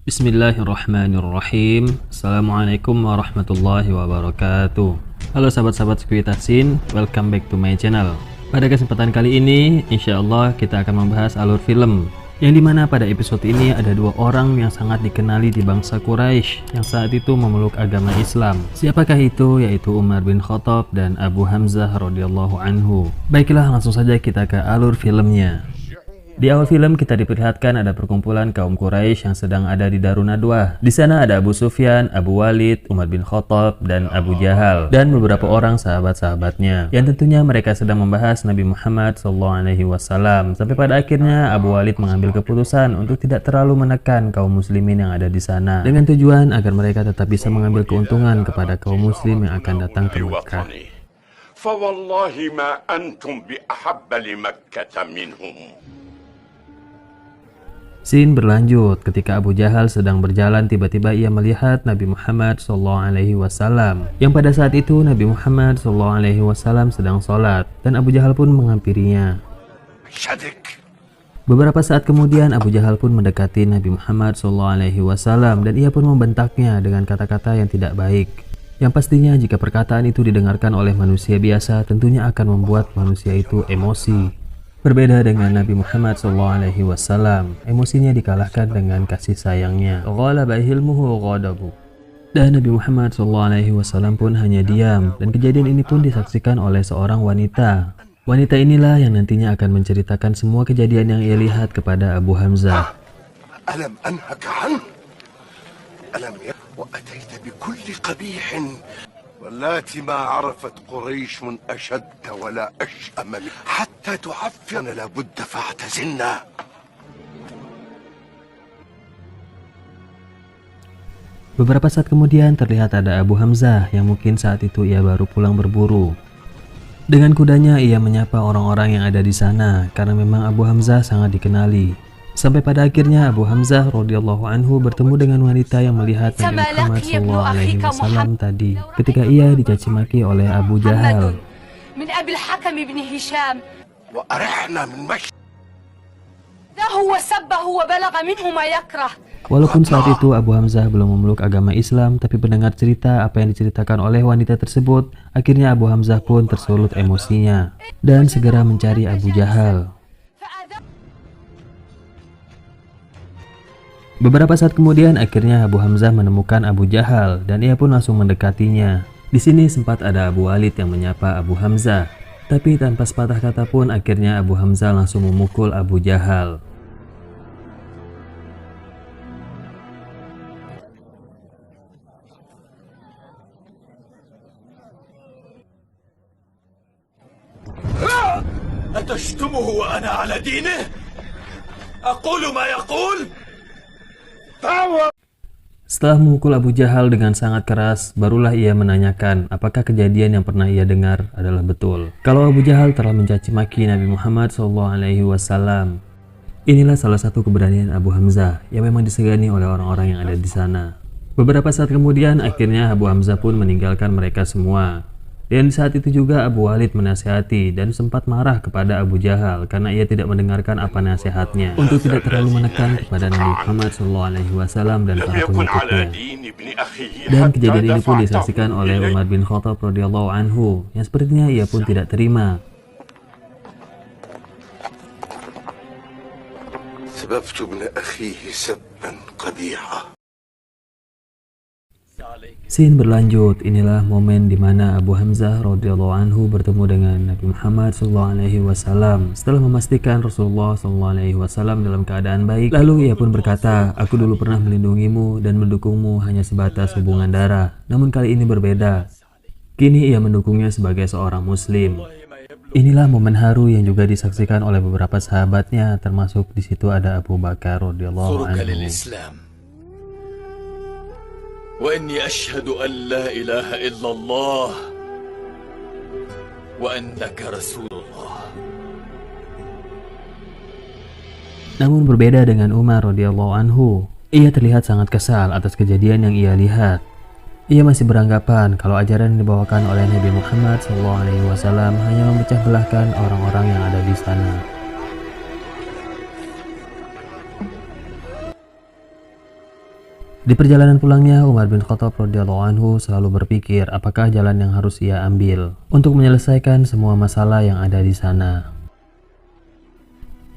Bismillahirrahmanirrahim. Assalamualaikum warahmatullahi wabarakatuh. Halo sahabat-sahabat Sekuritas Sin, welcome back to my channel. Pada kesempatan kali ini, insya Allah kita akan membahas alur film, yang dimana pada episode ini ada dua orang yang sangat dikenali di bangsa Quraisy yang saat itu memeluk agama Islam. Siapakah itu? Yaitu Umar bin Khattab dan Abu Hamzah radhiyallahu anhu. Baiklah, langsung saja kita ke alur filmnya. Di awal film kita diperlihatkan ada perkumpulan kaum Quraisy yang sedang ada di Darun Nadwah. Di sana ada Abu Sufyan, Abu Walid, Umar bin Khattab, dan Abu Jahal, dan beberapa orang sahabat-sahabatnya. Yang tentunya mereka sedang membahas Nabi Muhammad SAW. Sampai pada akhirnya Abu Walid mengambil keputusan untuk tidak terlalu menekan kaum muslimin yang ada di sana, dengan tujuan agar mereka tetap bisa mengambil keuntungan kepada kaum muslim yang akan datang ke Makkah. فوالله ما أنتم بأحب لمكة منهم. Scene berlanjut ketika Abu Jahal sedang berjalan, tiba-tiba ia melihat Nabi Muhammad SAW, yang pada saat itu Nabi Muhammad SAW sedang sholat, dan Abu Jahal pun menghampirinya. Beberapa saat kemudian Abu Jahal pun mendekati Nabi Muhammad SAW dan ia pun membentaknya dengan kata-kata yang tidak baik, yang pastinya jika perkataan itu didengarkan oleh manusia biasa tentunya akan membuat manusia itu emosi. Berbeda dengan Nabi Muhammad SAW, emosinya dikalahkan dengan kasih sayangnya. Dan Nabi Muhammad SAW pun hanya diam, dan kejadian ini pun disaksikan oleh seorang wanita. Wanita inilah yang nantinya akan menceritakan semua kejadian yang ia lihat kepada Abu Hamzah. ألم أنهك عنه ألم وأتيت بكل قبيح واللاتي ما عرفت قريش أشد ولا أشأم حتى تعفن لابد فاعتزلنا. Beberapa saat kemudian terlihat ada Abu Hamzah yang mungkin saat itu ia baru pulang berburu. Dengan kudanya ia menyapa orang-orang yang ada di sana karena memang Abu Hamzah sangat dikenali. Sampai pada akhirnya Abu Hamzah radhiyallahu anhu bertemu dengan wanita yang melihat Nabi Muhammad SAW tadi ketika ia dicaci maki oleh Abu Jahal. Walaupun saat itu Abu Hamzah belum memeluk agama Islam, tapi mendengar cerita apa yang diceritakan oleh wanita tersebut, akhirnya Abu Hamzah pun tersulut emosinya dan segera mencari Abu Jahal. Beberapa saat kemudian akhirnya Abu Hamzah menemukan Abu Jahal dan ia pun langsung mendekatinya. Di sini sempat ada Abu Walid yang menyapa Abu Hamzah, tapi tanpa sepatah kata pun akhirnya Abu Hamzah langsung memukul Abu Jahal. أتشتمه وأنا على دينه؟ أقول ما يقول؟ Setelah memukul Abu Jahal dengan sangat keras, barulah ia menanyakan apakah kejadian yang pernah ia dengar adalah betul. Kalau Abu Jahal telah mencaci maki Nabi Muhammad SAW. Inilah salah satu keberanian Abu Hamzah yang memang disegani oleh orang-orang yang ada di sana. Beberapa saat kemudian akhirnya Abu Hamzah pun meninggalkan mereka semua. Dan saat itu juga Abu Walid menasihati dan sempat marah kepada Abu Jahal karena ia tidak mendengarkan apa nasihatnya untuk tidak terlalu menekan kepada Nabi Muhammad SAW dan para pengikutnya. Dan kejadian ini pun disaksikan oleh Umar bin Khattab radhiyallahu anhu yang sepertinya ia pun tidak terima. Scene berlanjut. Inilah momen di mana Abu Hamzah radhiyallahu anhu bertemu dengan Nabi Muhammad SAW setelah memastikan Rasulullah SAW dalam keadaan baik. Lalu ia pun berkata, "Aku dulu pernah melindungimu dan mendukungmu hanya sebatas hubungan darah. Namun kali ini berbeda. Kini ia mendukungnya sebagai seorang muslim." Inilah momen haru yang juga disaksikan oleh beberapa sahabatnya, termasuk di situ ada Abu Bakar radhiyallahu anhu. وإني أشهد أن لا إله إلا الله وأنك رسول الله. Namun berbeda dengan Umar radhiyallahu anhu, ia terlihat sangat kesal atas kejadian yang ia lihat. Ia masih beranggapan kalau ajaran yang dibawakan oleh Nabi Muhammad SAW hanya memecah belahkan orang-orang yang ada di sana. Di perjalanan pulangnya, Umar bin Khattab radhiyallahu anhu selalu berpikir apakah jalan yang harus ia ambil untuk menyelesaikan semua masalah yang ada di sana.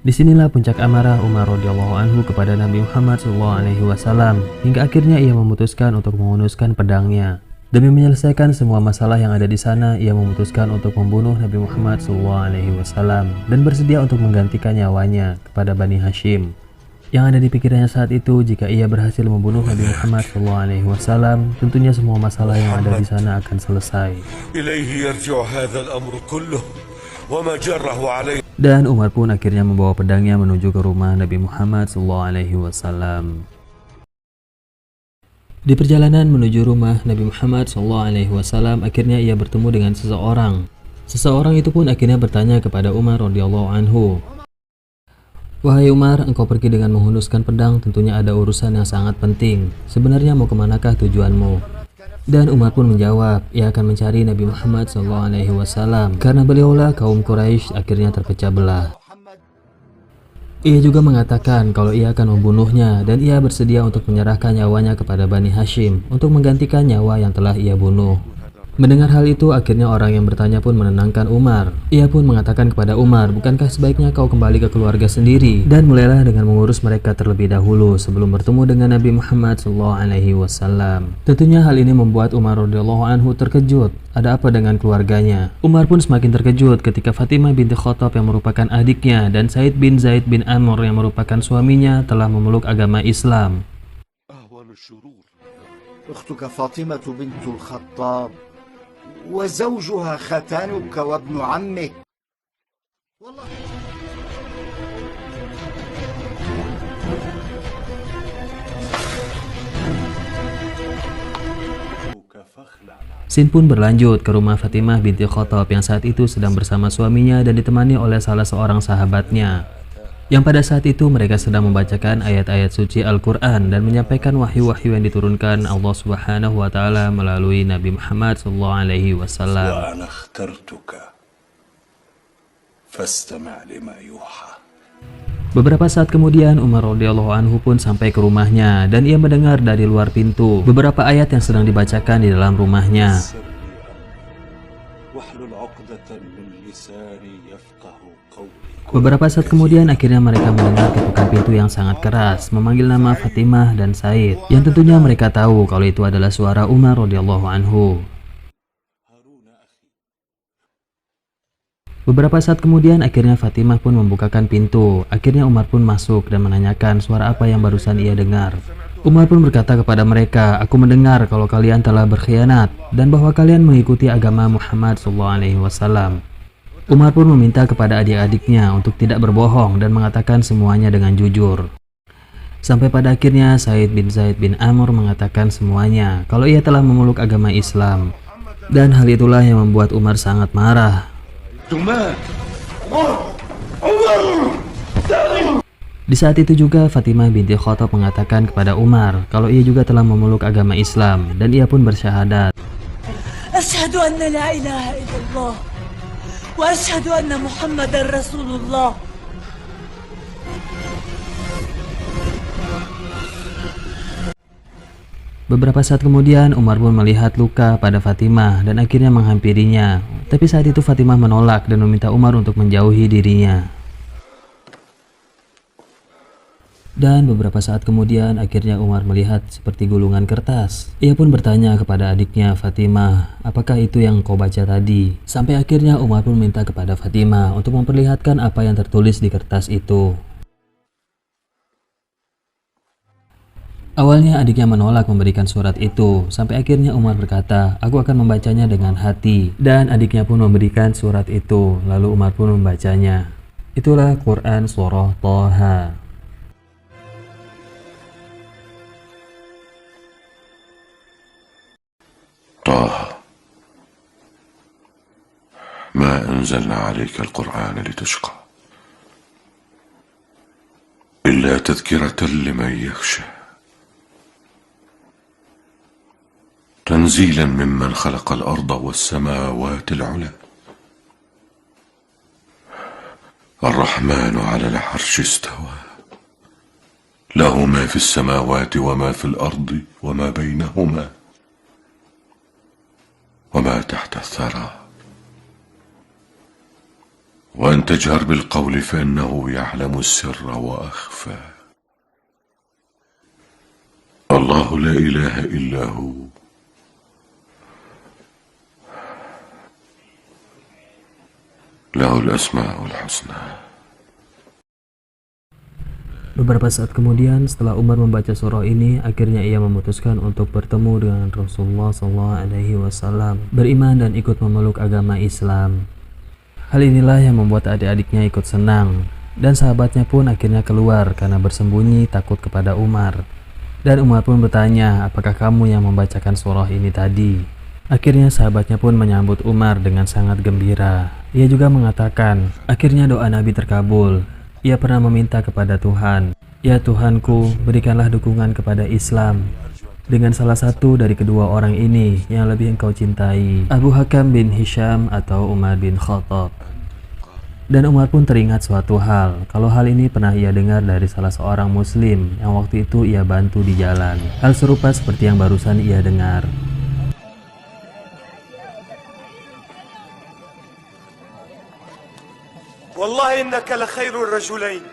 Disinilah puncak amarah Umar radhiyallahu anhu kepada Nabi Muhammad SAW hingga akhirnya ia memutuskan untuk menghunuskan pedangnya. Demi menyelesaikan semua masalah yang ada di sana, ia memutuskan untuk membunuh Nabi Muhammad SAW dan bersedia untuk menggantikan nyawanya kepada Bani Hashim. Yang ada di pikirannya saat itu, jika ia berhasil membunuh Nabi Muhammad SAW, tentunya semua masalah yang ada di sana akan selesai. Dan Umar pun akhirnya membawa pedangnya menuju ke rumah Nabi Muhammad SAW. Di perjalanan menuju rumah Nabi Muhammad SAW, akhirnya ia bertemu dengan seseorang. Seseorang itu pun akhirnya bertanya kepada Umar radhiyallahu anhu, "Wahai Umar, engkau pergi dengan menghunuskan pedang, tentunya ada urusan yang sangat penting. Sebenarnya mau kemanakah tujuanmu?" Dan Umar pun menjawab, ia akan mencari Nabi Muhammad SAW karena beliaulah kaum Quraisy akhirnya terpecah belah. Ia juga mengatakan kalau ia akan membunuhnya dan ia bersedia untuk menyerahkan nyawanya kepada Bani Hashim untuk menggantikan nyawa yang telah ia bunuh. Mendengar hal itu, akhirnya orang yang bertanya pun menenangkan Umar. Ia pun mengatakan kepada Umar, "Bukankah sebaiknya kau kembali ke keluarga sendiri?" Dan mulailah dengan mengurus mereka terlebih dahulu sebelum bertemu dengan Nabi Muhammad SAW. Tentunya hal ini membuat Umar radhiyallahu anhu terkejut. Ada apa dengan keluarganya? Umar pun semakin terkejut ketika Fatimah binti Khattab yang merupakan adiknya dan Said bin Zaid bin Amr yang merupakan suaminya telah memeluk agama Islam. أختك فاطمة بنت الخطاب وزوجها ختانك وابن عمك. Scene pun berlanjut ke rumah Fatimah binti Khattab yang saat itu sedang bersama suaminya dan ditemani oleh salah seorang sahabatnya. Yang pada saat itu mereka sedang membacakan ayat-ayat suci Al-Quran dan menyampaikan wahyu-wahyu yang diturunkan Allah Subhanahu wa Ta'ala melalui Nabi Muhammad SAW. Beberapa saat kemudian Umar radhiyallahu anhu pun sampai ke rumahnya dan ia mendengar dari luar pintu beberapa ayat yang sedang dibacakan di dalam rumahnya. Beberapa saat kemudian akhirnya mereka mendengar ketukan pintu yang sangat keras memanggil nama Fatimah dan Said, yang tentunya mereka tahu kalau itu adalah suara Umar radhiyallahu anhu. Beberapa saat kemudian akhirnya Fatimah pun membukakan pintu. Akhirnya Umar pun masuk dan menanyakan suara apa yang barusan ia dengar. Umar pun berkata kepada mereka, "Aku mendengar kalau kalian telah berkhianat dan bahwa kalian mengikuti agama Muhammad SAW." Umar pun meminta kepada adik-adiknya untuk tidak berbohong dan mengatakan semuanya dengan jujur. Sampai pada akhirnya Said bin Zaid bin Amr mengatakan semuanya kalau ia telah memeluk agama Islam. Dan hal itulah yang membuat Umar sangat marah. Di saat itu juga Fatimah binti Khattab mengatakan kepada Umar kalau ia juga telah memeluk agama Islam dan ia pun bersyahadat. Asyhadu anna la ilaha illallah wa asyhadu anna Muhammadar Rasulullah. Beberapa saat kemudian Umar pun melihat luka pada Fatimah dan akhirnya menghampirinya. Tapi saat itu Fatimah menolak dan meminta Umar untuk menjauhi dirinya. Dan beberapa saat kemudian akhirnya Umar melihat seperti gulungan kertas. Ia pun bertanya kepada adiknya Fatimah, "Apakah itu yang kau baca tadi?" Sampai akhirnya Umar pun minta kepada Fatimah untuk memperlihatkan apa yang tertulis di kertas itu. Awalnya adiknya menolak memberikan surat itu, sampai akhirnya Umar berkata, "Aku akan membacanya dengan hati." Dan adiknya pun memberikan surat itu, lalu Umar pun membacanya. Itulah Quran surah Thaha. طه ما أنزلنا عليك القرآن لتشقى إلا تذكرة لمن يخشى تنزيلا ممن خلق الأرض والسماوات العلى الرحمن على العرش استوى له ما في السماوات وما في الأرض وما بينهما وما تحت الثرى وأن تجهر بالقول فإنه يعلم السر وأخفى الله لا إله إلا هو له الأسماء الحسنى. Beberapa saat kemudian, setelah Umar membaca surah ini, akhirnya ia memutuskan untuk bertemu dengan Rasulullah SAW, beriman dan ikut memeluk agama Islam. Hal inilah yang membuat adik-adiknya ikut senang, dan sahabatnya pun akhirnya keluar karena bersembunyi takut kepada Umar. Dan Umar pun bertanya, apakah kamu yang membacakan surah ini tadi? Akhirnya sahabatnya pun menyambut Umar dengan sangat gembira. Ia juga mengatakan, akhirnya doa Nabi terkabul. Ia pernah meminta kepada Tuhan, ya Tuhanku, berikanlah dukungan kepada Islam dengan salah satu dari kedua orang ini yang lebih engkau cintai, Abu Hakam bin Hisham atau Umar bin Khattab. Dan Umar pun teringat suatu hal, kalau hal ini pernah ia dengar dari salah seorang muslim yang waktu itu ia bantu di jalan. Hal serupa seperti yang barusan ia dengar. والله إنك لخير الرجلين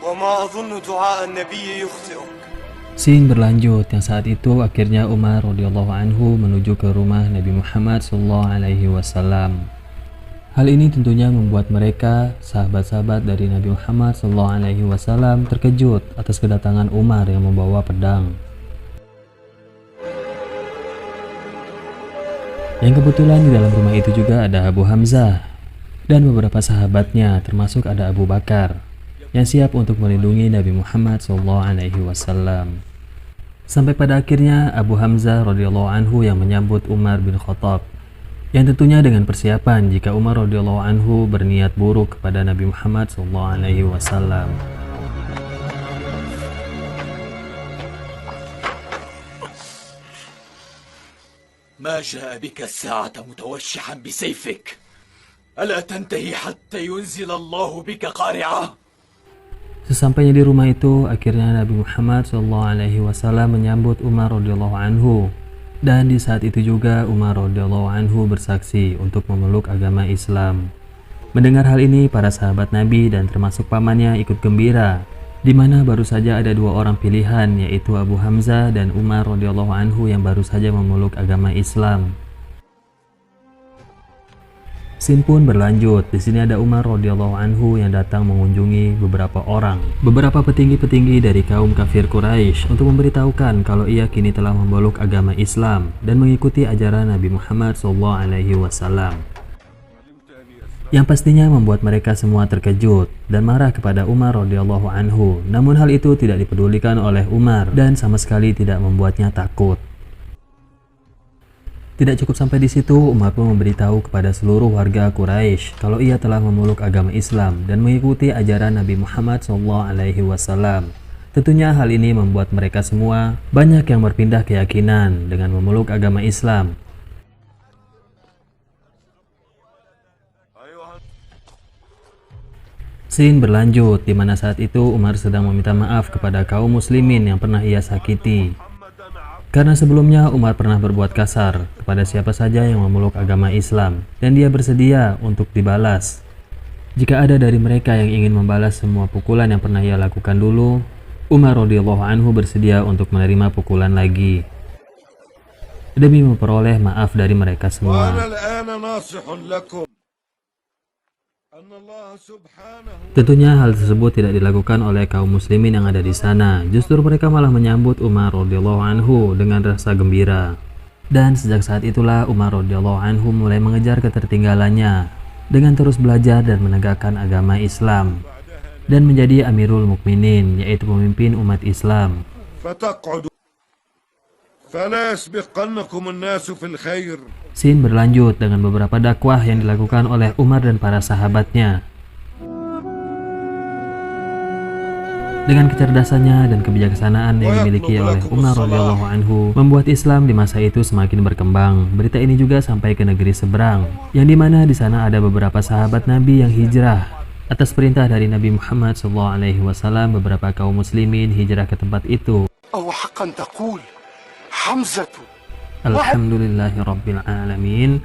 وما أظن دعاء النبي يخطئك. Scene berlanjut yang saat itu akhirnya Umar radhiyallahu anhu menuju ke rumah Nabi Muhammad SAW. Hal ini tentunya membuat mereka, sahabat-sahabat dari Nabi Muhammad SAW, terkejut atas kedatangan Umar yang membawa pedang. Yang kebetulan di dalam rumah itu juga ada Abu Hamzah dan beberapa sahabatnya, termasuk ada Abu Bakar yang siap untuk melindungi Nabi Muhammad SAW. Sampai pada akhirnya Abu Hamzah radhiyallahu anhu yang menyambut Umar bin Khattab, yang tentunya dengan persiapan jika Umar radhiyallahu anhu berniat buruk kepada Nabi Muhammad SAW. ما جاء بك الساعة متوشحا بسيفك ألا تنتهي حتى ينزل الله بك قارعة. Sesampainya di rumah itu, akhirnya Nabi Muhammad SAW menyambut Umar radhiyallahu anhu, dan di saat itu juga Umar radhiyallahu anhu bersaksi untuk memeluk agama Islam. Mendengar hal ini, para sahabat Nabi dan termasuk pamannya ikut gembira, di mana baru saja ada dua orang pilihan, yaitu Abu Hamzah dan Umar radhiyallahu anhu yang baru saja memeluk agama Islam. Scene pun berlanjut. Di sini ada Umar radhiyallahu anhu yang datang mengunjungi beberapa petinggi-petinggi dari kaum kafir Quraisy untuk memberitahukan kalau ia kini telah memeluk agama Islam dan mengikuti ajaran Nabi Muhammad SAW. Yang pastinya membuat mereka semua terkejut dan marah kepada Umar radhiyallahu anhu. Namun hal itu tidak dipedulikan oleh Umar dan sama sekali tidak membuatnya takut. Tidak cukup sampai di situ, Umar pun memberitahu kepada seluruh warga Quraisy kalau ia telah memeluk agama Islam dan mengikuti ajaran Nabi Muhammad SAW. Tentunya hal ini membuat mereka semua banyak yang berpindah keyakinan dengan memeluk agama Islam. Scene berlanjut di mana saat itu Umar sedang meminta maaf kepada kaum muslimin yang pernah ia sakiti. Karena sebelumnya Umar pernah berbuat kasar kepada siapa saja yang memeluk agama Islam dan dia bersedia untuk dibalas. Jika ada dari mereka yang ingin membalas semua pukulan yang pernah ia lakukan dulu, Umar radhiyallahu anhu bersedia untuk menerima pukulan lagi demi memperoleh maaf dari mereka semua. Tentunya hal tersebut tidak dilakukan oleh kaum muslimin yang ada di sana. Justru mereka malah menyambut Umar radhiyallahu anhu dengan rasa gembira. Dan sejak saat itulah Umar radhiyallahu anhu mulai mengejar ketertinggalannya dengan terus belajar dan menegakkan agama Islam dan menjadi Amirul Mukminin, yaitu pemimpin umat Islam. Scene berlanjut dengan beberapa dakwah yang dilakukan oleh Umar dan para sahabatnya. Dengan kecerdasannya dan kebijaksanaan yang dimiliki oleh Umar radhiyallahu anhu, membuat Islam di masa itu semakin berkembang. Berita ini juga sampai ke negeri seberang, yang dimana di sana ada beberapa sahabat Nabi yang hijrah. Atas perintah dari Nabi Muhammad SAW, beberapa kaum muslimin hijrah ke tempat itu. Alhamdulillahirabbil alamin.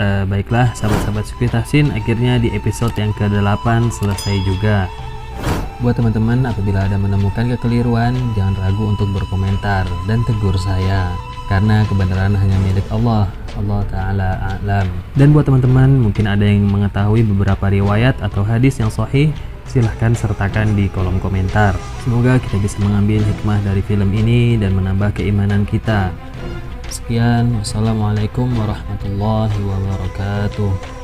Baiklah sahabat-sahabat Sukri Tahsin, akhirnya di episode yang ke-8 selesai juga. Buat teman-teman, apabila ada menemukan kekeliruan, jangan ragu untuk berkomentar dan tegur saya, karena kebenaran hanya milik Allah Ta'ala a'lam. Dan buat teman-teman, mungkin ada yang mengetahui beberapa riwayat atau hadis yang sahih, silahkan sertakan di kolom komentar. Semoga kita bisa mengambil hikmah dari film ini dan menambah keimanan kita. Sekian, wassalamualaikum warahmatullahi wabarakatuh.